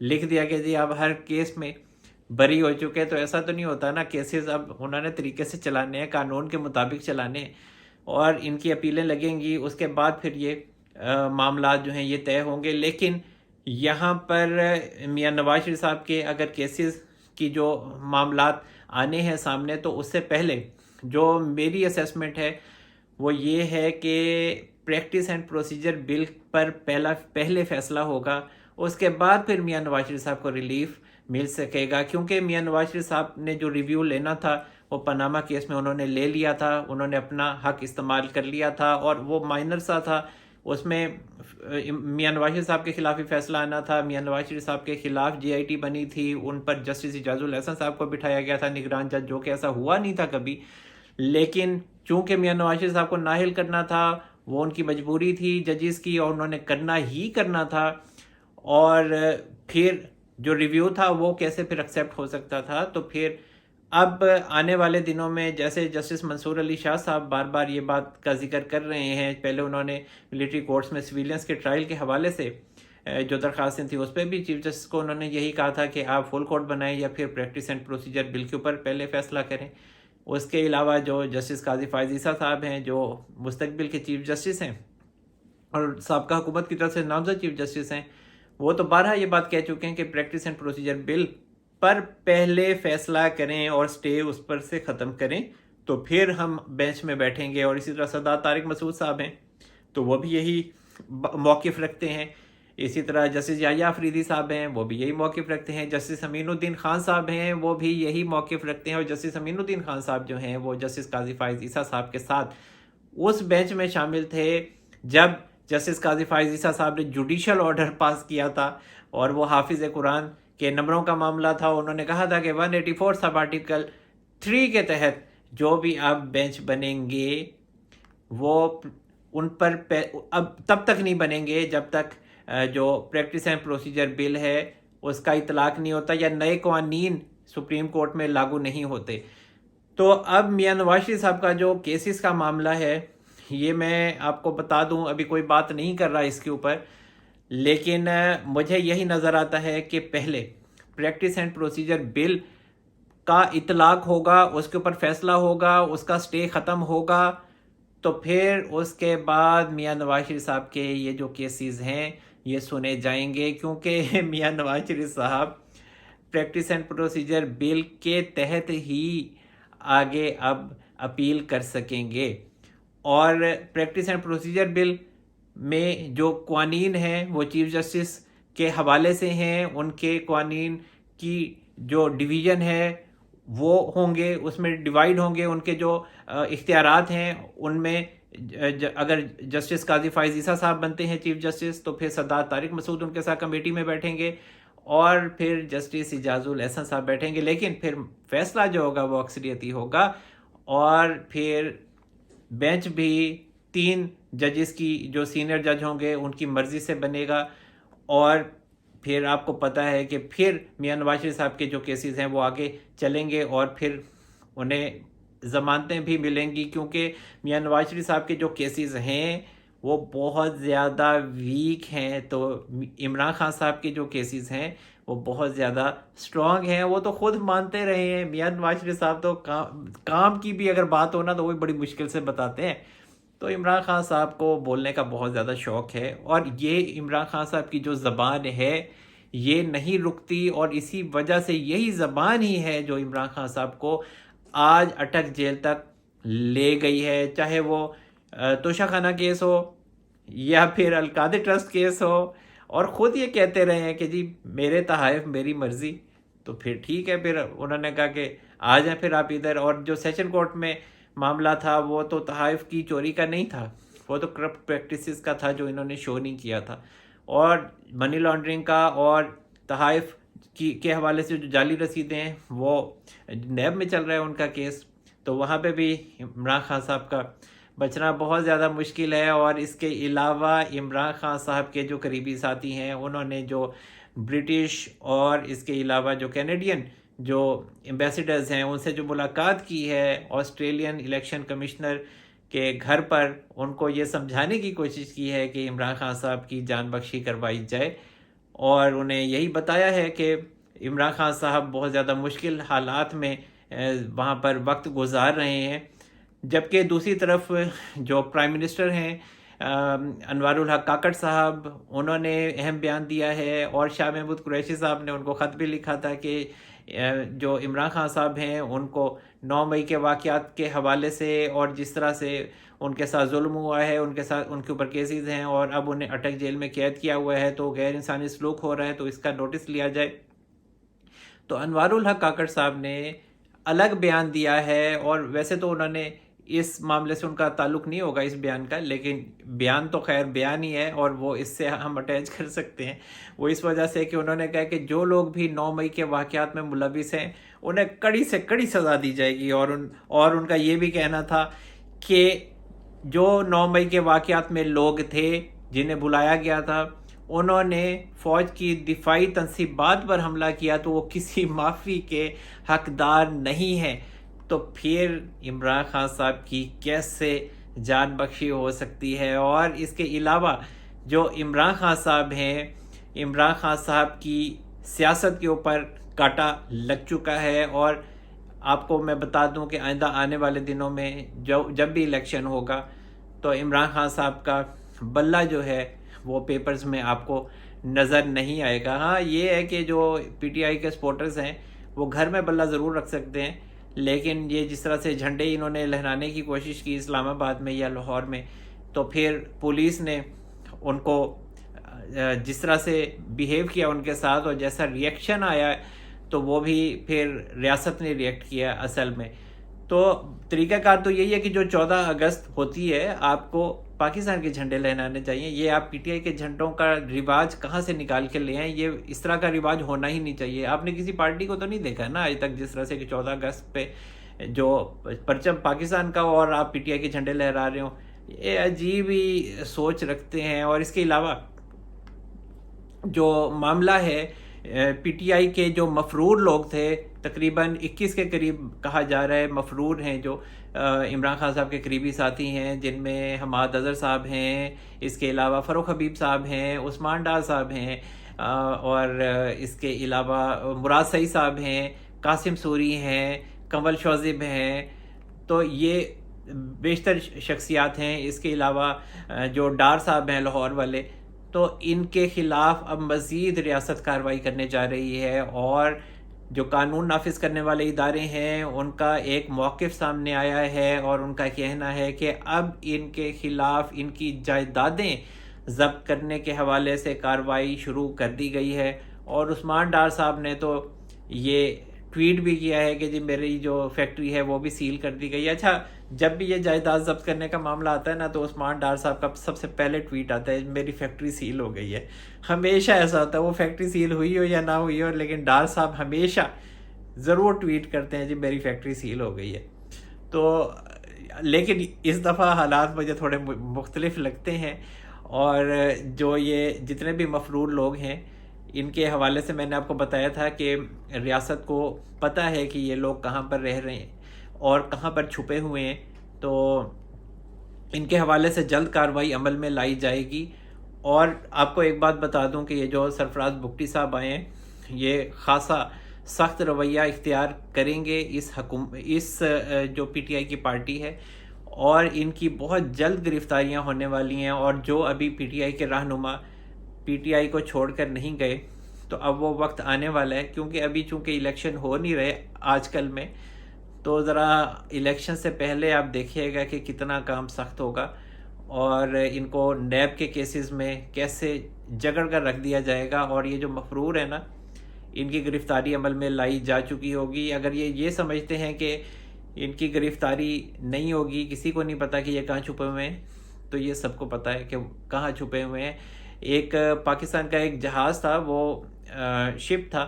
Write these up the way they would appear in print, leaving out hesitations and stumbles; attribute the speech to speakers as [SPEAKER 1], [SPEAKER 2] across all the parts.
[SPEAKER 1] لکھ دیا کہ جی اب ہر کیس میں بری ہو چکے. تو ایسا تو نہیں ہوتا نا, کیسز اب انہوں نے طریقے سے چلانے ہیں, قانون کے مطابق چلانے ہیں, اور ان کی اپیلیں لگیں گی, اس کے بعد پھر یہ معاملات جو ہیں یہ طے ہوں گے. لیکن یہاں پر میاں نواز شریف صاحب کے اگر کیسز کی جو معاملات آنے ہیں سامنے, تو اس سے پہلے جو میری اسیسمنٹ ہے وہ یہ ہے کہ پریکٹس اینڈ پروسیجر بل پر پہلے فیصلہ ہوگا, اس کے بعد پھر میاں نواز شریف صاحب کو ریلیف مل سکے گا. کیونکہ میاں نواز شریف صاحب نے جو ریویو لینا تھا وہ پاناما کیس میں انہوں نے لے لیا تھا, انہوں نے اپنا حق استعمال کر لیا تھا, اور وہ مائنر سا تھا. اس میں میاں نواز شریف صاحب کے خلاف ہی فیصلہ آنا تھا. میاں نواز شریف صاحب کے خلاف GIT بنی تھی, ان پر جسٹس اعجاز الاحسن صاحب کو بٹھایا گیا تھا نگران جج, جو کہ ایسا ہوا نہیں تھا کبھی. لیکن چونکہ میاں نواز شریف صاحب کو نااہل کرنا تھا, وہ ان کی مجبوری تھی ججز کی, اور انہوں نے کرنا ہی کرنا تھا. اور پھر جو ریویو تھا وہ کیسے پھر ایکسیپٹ ہو سکتا تھا. تو پھر اب آنے والے دنوں میں جیسے جسٹس منصور علی شاہ صاحب بار بار یہ بات کا ذکر کر رہے ہیں, پہلے انہوں نے ملٹری کورٹس میں سویلینس کے ٹرائل کے حوالے سے جو درخواستیں تھیں اس پہ بھی چیف جسٹس کو انہوں نے یہی کہا تھا کہ آپ فل کورٹ بنائیں یا پھر پریکٹس اینڈ پروسیجر بل کے اوپر پہلے فیصلہ کریں. اس کے علاوہ جو جسٹس قاضی فائز عیسیٰ صاحب ہیں جو مستقبل کے چیف جسٹس ہیں اور سابقہ حکومت کی طرف سے نامزد چیف جسٹس ہیں, وہ تو بارہا یہ بات کہہ چکے ہیں کہ پریکٹس اینڈ پروسیجر بل پر پہلے فیصلہ کریں اور سٹے اس پر سے ختم کریں, تو پھر ہم بینچ میں بیٹھیں گے. اور اسی طرح سردار طارق مسعود صاحب ہیں تو وہ بھی یہی موقف رکھتے ہیں. اسی طرح جسٹس یحییٰ افریدی صاحب ہیں, وہ بھی یہی موقف رکھتے ہیں. جسٹس امین الدین خان صاحب ہیں, وہ بھی یہی موقف رکھتے ہیں. اور جسٹس امین الدین خان صاحب جو ہیں وہ جسٹس قاضی فائز عیسیٰ صاحب کے ساتھ اس بینچ میں شامل تھے جب جسٹس قاضی فائز عیسیٰ صاحب نے جوڈیشل آرڈر پاس کیا تھا, اور وہ حافظ قرآن کے نمبروں کا معاملہ تھا. انہوں نے کہا تھا کہ 184 سب آرٹیکل 3 کے تحت جو بھی اب بینچ بنیں گے وہ ان پر اب تب تک نہیں بنیں گے جب تک جو پریکٹس اینڈ پروسیجر بل ہے اس کا اطلاق نہیں ہوتا یا نئے قوانین سپریم کورٹ میں لاگو نہیں ہوتے. تو اب میاں نواز شریف صاحب کا جو کیسز کا معاملہ ہے یہ میں آپ کو بتا دوں, ابھی کوئی بات نہیں کر رہا اس کے اوپر, لیکن مجھے یہی نظر آتا ہے کہ پہلے پریکٹس اینڈ پروسیجر بل کا اطلاق ہوگا, اس کے اوپر فیصلہ ہوگا, اس کا سٹے ختم ہوگا, تو پھر اس کے بعد میاں نواز شریف صاحب کے یہ جو کیسز ہیں یہ سنے جائیں گے. کیونکہ میاں نواز شریف صاحب پریکٹس اینڈ پروسیجر بل کے تحت ہی آگے اب اپیل کر سکیں گے. اور پریکٹس اینڈ پروسیجر بل میں جو قوانین ہیں وہ چیف جسٹس کے حوالے سے ہیں, ان کے قوانین کی جو ڈویژن ہے وہ ہوں گے, اس میں ڈیوائیڈ ہوں گے. ان کے جو اختیارات ہیں ان میں اگر جسٹس قاضی فائز عیسیٰ صاحب بنتے ہیں چیف جسٹس تو پھر سردار طارق مسعود ان کے ساتھ کمیٹی میں بیٹھیں گے, اور پھر جسٹس اعجاز الاحسن صاحب بیٹھیں گے. لیکن پھر فیصلہ جو ہوگا وہ اکثریتی ہوگا, اور پھر بینچ بھی 3 ججز کی جو سینئر جج ہوں گے ان کی مرضی سے بنے گا. اور پھر آپ کو پتہ ہے کہ پھر میاں نواز شریف صاحب کے جو کیسز ہیں وہ آگے چلیں گے, اور پھر انہیں ضمانتیں بھی ملیں گی. کیونکہ میاں نواز شریف صاحب کے جو کیسز ہیں وہ بہت زیادہ ویک ہیں, تو عمران خان صاحب کے جو کیسز ہیں وہ بہت زیادہ سٹرونگ ہیں. وہ تو خود مانتے رہے ہیں. میاں نواز شریف صاحب تو کام کی بھی اگر بات ہونا تو وہ بڑی مشکل سے بتاتے ہیں. تو عمران خان صاحب کو بولنے کا بہت زیادہ شوق ہے, اور یہ عمران خان صاحب کی جو زبان ہے یہ نہیں رکتی, اور اسی وجہ سے یہی زبان ہی ہے جو عمران خان صاحب کو آج اٹک جیل تک لے گئی ہے. چاہے وہ توشہ خانہ کیس ہو یا پھر القادر ٹرسٹ کیس ہو, اور خود یہ کہتے رہے ہیں کہ جی میرے تحائف میری مرضی. تو پھر ٹھیک ہے, پھر انہوں نے کہا کہ آ جائیں پھر آپ ادھر. اور جو سیشن کورٹ میں معاملہ تھا وہ تو تحائف کی چوری کا نہیں تھا, وہ تو کرپٹ پریکٹسز کا تھا جو انہوں نے شو نہیں کیا تھا, اور منی لانڈرنگ کا اور تحائف کے حوالے سے جو جعلی رسیدیں ہیں وہ نیب میں چل رہا ہے ان کا کیس. تو وہاں پہ بھی عمران خان صاحب کا بچنا بہت زیادہ مشکل ہے. اور اس کے علاوہ عمران خان صاحب کے جو قریبی ساتھی ہیں انہوں نے جو برٹش اور اس کے علاوہ جو کینیڈین جو ایمبیسیڈرز ہیں ان سے جو ملاقات کی ہے, آسٹریلین الیکشن کمشنر کے گھر پر ان کو یہ سمجھانے کی کوشش کی ہے کہ عمران خان صاحب کی جان بخشی کروائی جائے. اور انہیں یہی بتایا ہے کہ عمران خان صاحب بہت زیادہ مشکل حالات میں وہاں پر وقت گزار رہے ہیں، جبکہ دوسری طرف جو پرائم منسٹر ہیں انوار الحق کاکڑ صاحب، انہوں نے اہم بیان دیا ہے، اور شاہ محمود قریشی صاحب نے ان کو خط بھی لکھا تھا کہ جو عمران خان صاحب ہیں ان کو 9 مئی کے واقعات کے حوالے سے اور جس طرح سے ان کے ساتھ ظلم ہوا ہے، ان کے اوپر کیسز ہیں اور اب انہیں اٹک جیل میں قید کیا ہوا ہے، تو غیر انسانی سلوک ہو رہا ہے، تو اس کا نوٹس لیا جائے۔ تو انوار الحق کاکڑ صاحب نے الگ بیان دیا ہے، اور ویسے تو انہوں نے اس معاملے سے ان کا تعلق نہیں ہوگا اس بیان کا، لیکن بیان تو خیر بیان ہی ہے اور وہ اس سے ہم اٹیچ کر سکتے ہیں۔ وہ اس وجہ سے کہ انہوں نے کہا کہ جو لوگ بھی 9 مئی کے واقعات میں ملوث ہیں انہیں کڑی سے کڑی سزا دی جائے گی، اور ان کا یہ بھی کہنا تھا کہ جو 9 مئی کے واقعات میں لوگ تھے جنہیں بلایا گیا تھا، انہوں نے فوج کی دفاعی تنصیبات پر حملہ کیا تو وہ کسی معافی کے حقدار نہیں ہیں۔ تو پھر عمران خان صاحب کی کیسے جان بخشی ہو سکتی ہے؟ اور اس کے علاوہ جو عمران خان صاحب ہیں، عمران خان صاحب کی سیاست کے اوپر کانٹا لگ چکا ہے، اور آپ کو میں بتا دوں کہ آئندہ آنے والے دنوں میں جب بھی الیکشن ہوگا تو عمران خان صاحب کا بلہ جو ہے وہ پیپرز میں آپ کو نظر نہیں آئے گا۔ ہاں یہ ہے کہ جو پی ٹی آئی کے سپورٹرز ہیں وہ گھر میں بلہ ضرور رکھ سکتے ہیں، لیکن یہ جس طرح سے جھنڈے انہوں نے لہرانے کی کوشش کی اسلام آباد میں یا لاہور میں، تو پھر پولیس نے ان کو جس طرح سے بیہیو کیا ان کے ساتھ اور جیسا ریئیکشن آیا، تو وہ بھی پھر ریاست نے ریئیکٹ کیا اصل میں۔ تو طریقہ کار تو یہی ہے کہ جو 14 اگست ہوتی ہے آپ کو پاکستان کے جھنڈے لہرانے چاہیے۔ یہ آپ پی ٹی آئی کے جھنڈوں کا رواج کہاں سے نکال کے لے آئیں؟ یہ اس طرح کا رواج ہونا ہی نہیں چاہیے۔ آپ نے کسی پارٹی کو تو نہیں دیکھا نا آج تک جس طرح سے کہ 14 اگست پہ جو پرچم پاکستان کا ہو اور آپ پی ٹی آئی کے جھنڈے لہرا رہے ہوں، یہ عجیب ہی سوچ رکھتے ہیں۔ اور اس کے علاوہ جو معاملہ ہے پی ٹی آئی کے جو مفرور لوگ تھے، تقریباً 21 کے قریب کہا جا رہا ہے مفرور ہیں جو عمران خان صاحب کے قریبی ساتھی ہیں، جن میں حماد اظہر صاحب ہیں، اس کے علاوہ فاروق حبیب صاحب ہیں، عثمان ڈار صاحب ہیں، اور اس کے علاوہ مراد سعید صاحب ہیں، قاسم سوری ہیں، کنول شوذب ہیں۔ تو یہ بیشتر شخصیات ہیں۔ اس کے علاوہ جو ڈار صاحب ہیں لاہور والے، تو ان کے خلاف اب مزید ریاست کارروائی کرنے جا رہی ہے، اور جو قانون نافذ کرنے والے ادارے ہیں ان کا ایک موقف سامنے آیا ہے، اور ان کا کہنا ہے کہ اب ان کے خلاف ان کی جائیدادیں ضبط کرنے کے حوالے سے کارروائی شروع کر دی گئی ہے۔ اور عثمان ڈار صاحب نے تو یہ ٹویٹ بھی کیا ہے کہ جی میری جو فیکٹری ہے وہ بھی سیل کر دی گئی ہے۔ اچھا، جب بھی یہ جائیداد ضبط کرنے کا معاملہ آتا ہے نا تو عثمان ڈار صاحب کا سب سے پہلے ٹویٹ آتا ہے میری فیکٹری سیل ہو گئی ہے۔ ہمیشہ ایسا ہوتا ہے، وہ فیکٹری سیل ہوئی ہو یا نہ ہوئی ہو، لیکن ڈار صاحب ہمیشہ ضرور ٹویٹ کرتے ہیں جی میری فیکٹری سیل ہو گئی ہے۔ تو لیکن اس دفعہ حالات مجھے تھوڑے مختلف لگتے ہیں، اور جو یہ جتنے بھی مفرور لوگ ہیں ان کے حوالے سے میں نے آپ کو بتایا تھا کہ ریاست کو پتہ ہے کہ یہ لوگ کہاں پر رہ رہے ہیں اور کہاں پر چھپے ہوئے ہیں، تو ان کے حوالے سے جلد کارروائی عمل میں لائی جائے گی۔ اور آپ کو ایک بات بتا دوں کہ یہ جو سرفراز بگٹی صاحب آئے ہیں یہ خاصا سخت رویہ اختیار کریں گے اس جو پی ٹی آئی کی پارٹی ہے، اور ان کی بہت جلد گرفتاریاں ہونے والی ہیں۔ اور جو ابھی پی ٹی آئی کے رہنما پی ٹی آئی کو چھوڑ کر نہیں گئے، تو اب وہ وقت آنے والا ہے، کیونکہ ابھی چونکہ الیکشن ہو نہیں رہے آج کل میں، تو ذرا الیکشن سے پہلے آپ دیکھیے گا کہ کتنا کام سخت ہوگا، اور ان کو نیب کے کیسز میں کیسے جگڑ کر رکھ دیا جائے گا۔ اور یہ جو مفرور ہے نا، ان کی گرفتاری عمل میں لائی جا چکی ہوگی۔ اگر یہ سمجھتے ہیں کہ ان کی گرفتاری نہیں ہوگی، کسی کو نہیں پتا کہ یہ کہاں چھپے ہوئے ہیں، تو یہ سب کو پتا ہے کہ کہاں چھپے ہوئے ہیں۔ ایک پاکستان کا ایک جہاز تھا، وہ شپ تھا،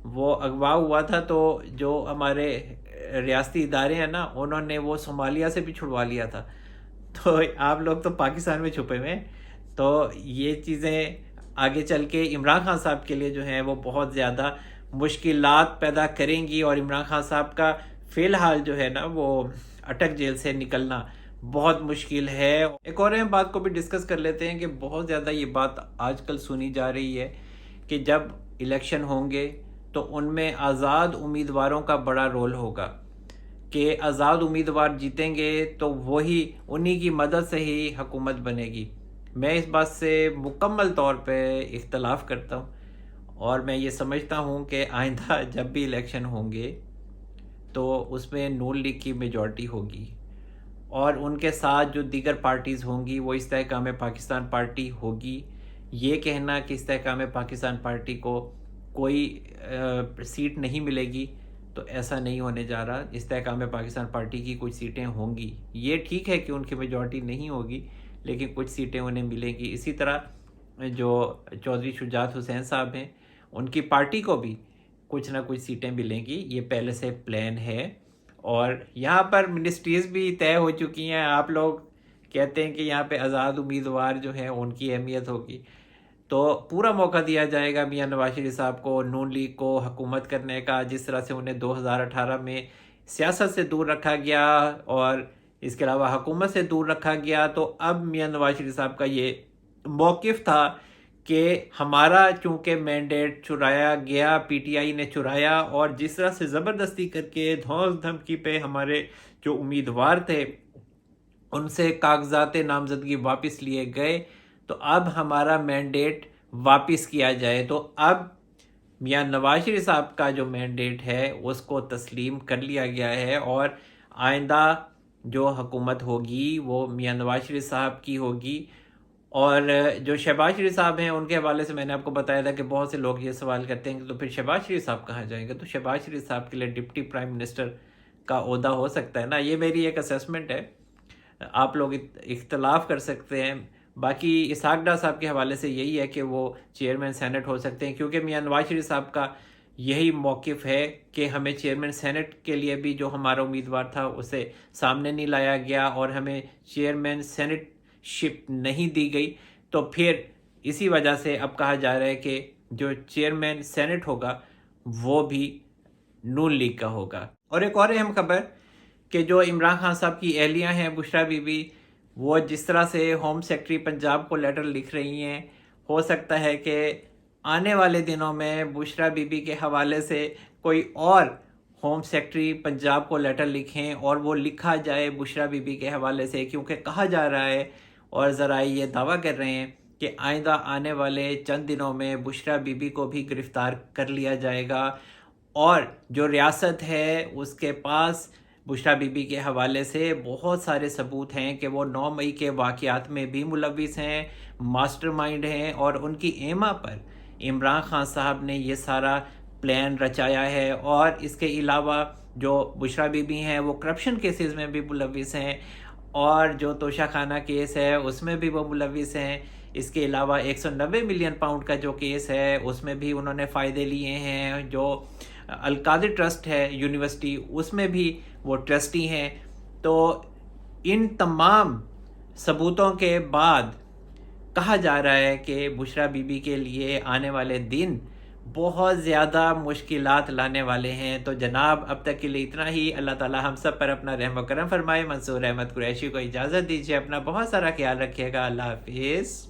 [SPEAKER 1] وہ اغوا ہوا تھا، تو جو ہمارے ریاستی ادارے ہیں نا انہوں نے وہ صومالیہ سے بھی چھڑوا لیا تھا۔ تو آپ لوگ تو پاکستان میں چھپے ہوئے ہیں، تو یہ چیزیں آگے چل کے عمران خان صاحب کے لیے جو ہیں وہ بہت زیادہ مشکلات پیدا کریں گی، اور عمران خان صاحب کا فی الحال جو ہے نا وہ اٹک جیل سے نکلنا بہت مشکل ہے۔ ایک اور اہم بات کو بھی ڈسکس کر لیتے ہیں کہ بہت زیادہ یہ بات آج کل سنی جا رہی ہے کہ جب الیکشن ہوں گے تو ان میں آزاد امیدواروں کا بڑا رول ہوگا، کہ آزاد امیدوار جیتیں گے تو وہی انہی کی مدد سے ہی حکومت بنے گی۔ میں اس بات سے مکمل طور پہ اختلاف کرتا ہوں، اور میں یہ سمجھتا ہوں کہ آئندہ جب بھی الیکشن ہوں گے تو اس میں نون لیگ کی میجورٹی ہوگی، اور ان کے ساتھ جو دیگر پارٹیز ہوں گی وہ استحکام پاکستان پارٹی ہوگی۔ یہ کہنا کہ استحکام پاکستان پارٹی کو کوئی سیٹ نہیں ملے گی تو ایسا نہیں ہونے جا رہا۔ استحکام پاکستان پارٹی کی کچھ سیٹیں ہوں گی، یہ ٹھیک ہے کہ ان کی میجورٹی نہیں ہوگی لیکن کچھ سیٹیں انہیں ملیں گی۔ اسی طرح جو چودھری شجاعت حسین صاحب ہیں ان کی پارٹی کو بھی کچھ نہ کچھ سیٹیں ملیں گی، یہ پہلے سے پلان ہے۔ اور یہاں پر منسٹریز بھی طے ہو چکی ہیں۔ آپ لوگ کہتے ہیں کہ یہاں پہ آزاد امیدوار جو ہیں ان کی اہمیت ہوگی، تو پورا موقع دیا جائے گا میاں نواز شریف صاحب کو نون لیگ کو حکومت کرنے کا، جس طرح سے انہیں 2018 میں سیاست سے دور رکھا گیا اور اس کے علاوہ حکومت سے دور رکھا گیا۔ تو اب میاں نواز شریف صاحب کا یہ موقف تھا کہ ہمارا چونکہ مینڈیٹ چرایا گیا، پی ٹی آئی نے چرایا، اور جس طرح سے زبردستی کر کے دھوس دھمکی پہ ہمارے جو امیدوار تھے ان سے کاغذات نامزدگی واپس لیے گئے، تو اب ہمارا مینڈیٹ واپس کیا جائے۔ تو اب میاں نواز شریف صاحب کا جو مینڈیٹ ہے اس کو تسلیم کر لیا گیا ہے، اور آئندہ جو حکومت ہوگی وہ میاں نواز شریف صاحب کی ہوگی۔ اور جو شہباز شریف صاحب ہیں ان کے حوالے سے میں نے آپ کو بتایا تھا کہ بہت سے لوگ یہ سوال کرتے ہیں کہ تو پھر شہباز شریف صاحب کہاں جائیں گے؟ تو شہباز شریف صاحب کے لیے ڈپٹی پرائم منسٹر کا عہدہ ہو سکتا ہے نا، یہ میری ایک اسیسمنٹ ہے، آپ لوگ اختلاف کر سکتے ہیں۔ باقی اسحاق ڈار صاحب کے حوالے سے یہی ہے کہ وہ چیئرمین سینٹ ہو سکتے ہیں، کیونکہ میاں نواز شریف صاحب کا یہی موقف ہے کہ ہمیں چیئرمین سینٹ کے لیے بھی جو ہمارا امیدوار تھا اسے سامنے نہیں لایا گیا اور ہمیں چیئرمین سینٹ شپ نہیں دی گئی، تو پھر اسی وجہ سے اب کہا جا رہا ہے کہ جو چیئرمین سینٹ ہوگا وہ بھی نون لیگ کا ہوگا۔ اور ایک اور اہم خبر کہ جو عمران خان صاحب کی اہلیہ ہیں بشریٰ بی بی، وہ جس طرح سے ہوم سیکرٹری پنجاب کو لیٹر لکھ رہی ہیں، ہو سکتا ہے کہ آنے والے دنوں میں بشریٰ بی بی کے حوالے سے کوئی اور ہوم سیکرٹری پنجاب کو لیٹر لکھیں اور وہ لکھا جائے بشریٰ بی بی کے حوالے سے، کیونکہ کہا جا رہا ہے اور ذرائع یہ دعویٰ کر رہے ہیں کہ آئندہ آنے والے چند دنوں میں بشریٰ بی بی کو بھی گرفتار کر لیا جائے گا، اور جو ریاست ہے اس کے پاس بشریٰ بی بی کے حوالے سے بہت سارے ثبوت ہیں کہ وہ 9 مئی کے واقعات میں بھی ملوث ہیں، ماسٹر مائنڈ ہیں، اور ان کی ایما پر عمران خان صاحب نے یہ سارا پلان رچایا ہے۔ اور اس کے علاوہ جو بشریٰ بی بی ہیں وہ کرپشن کیسز میں بھی ملوث ہیں، اور جو توشہ خانہ کیس ہے اس میں بھی وہ ملوث ہیں۔ اس کے علاوہ 190 ملین پاؤنڈ کا جو کیس ہے اس میں بھی انہوں نے فائدے لیے ہیں۔ جو القادر ٹرسٹ ہے یونیورسٹی، اس میں بھی وہ ٹرسٹی ہیں۔ تو ان تمام ثبوتوں کے بعد کہا جا رہا ہے کہ بشریٰ بی بی کے لیے آنے والے دن بہت زیادہ مشکلات لانے والے ہیں۔ تو جناب اب تک کے لیے اتنا ہی۔ اللہ تعالی ہم سب پر اپنا رحم و کرم فرمائے۔ منصور احمد قریشی کو اجازت دیجیے، اپنا بہت سارا خیال رکھیے گا۔ اللہ حافظ۔